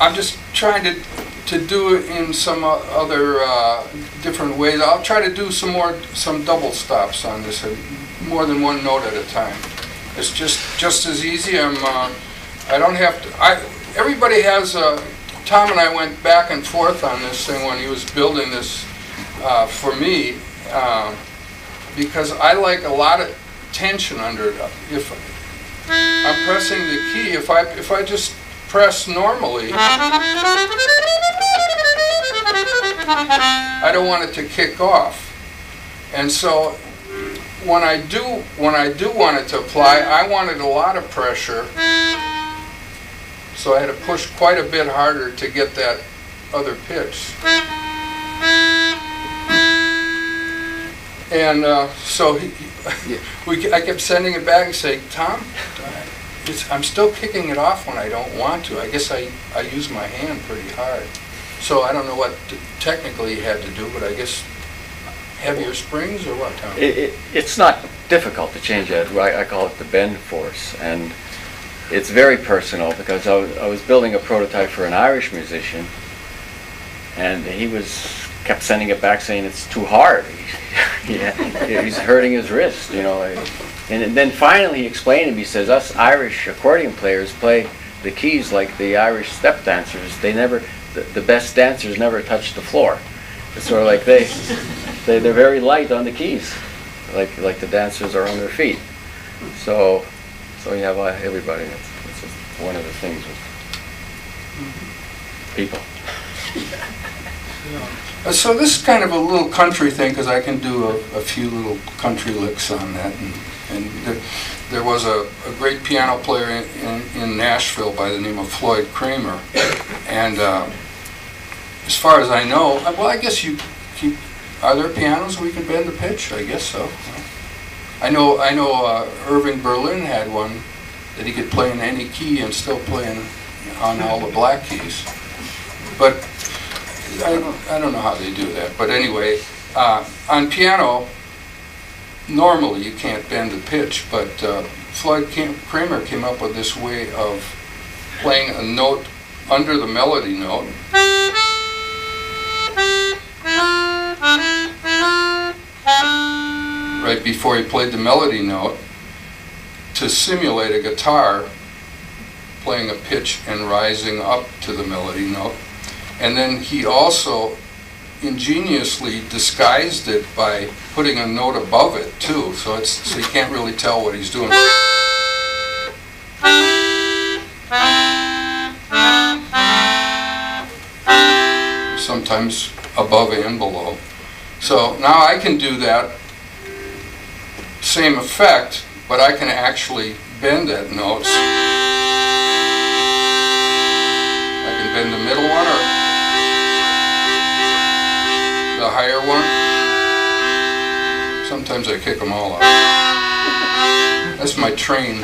I'm just trying to do it in some other different ways. I'll try to do some double stops on this, more than one note at a time. It's just as easy. I don't have to. Everybody has. Tom and I went back and forth on this thing when he was building this for me, because I like a lot of tension under it. If I'm pressing the key, if I just press normally, I don't want it to kick off. And so when I do want it to apply, I wanted a lot of pressure. So I had to push quite a bit harder to get that other pitch. And so I kept sending it back and saying, Tom, I'm still kicking it off when I don't want to. I guess I use my hand pretty hard. So I don't know what technically you had to do, but I guess heavier springs or what, Tom? It's not difficult to change that. I call it the bend force. And it's very personal because I was building a prototype for an Irish musician, and he kept sending it back saying it's too hard. He's hurting his wrist, you know. And then finally he explained to me, he says, us Irish accordion players play the keys like the Irish step dancers. The best dancers never touch the floor. It's sort of like they're very light on the keys, like the dancers are on their feet. So you have everybody. That's just one of the things with people. So this is kind of a little country thing, because I can do a few little country licks on that. And there was a great piano player in Nashville by the name of Floyd Kramer. And as far as I know, well, I guess are there pianos where you can bend the pitch? I guess so. I know Irving Berlin had one that he could play in any key and still play on all the black keys. But I don't know how they do that. But anyway, on piano, normally you can't bend the pitch, but Floyd Kramer came up with this way of playing a note under the melody note. Right before he played the melody note, to simulate a guitar playing a pitch and rising up to the melody note. And then he also ingeniously disguised it by putting a note above it too, so you can't really tell what he's doing. Sometimes above and below. So now I can do that same effect, but I can actually bend that note. I can bend the middle one or the higher one. Sometimes I kick them all out. That's my train.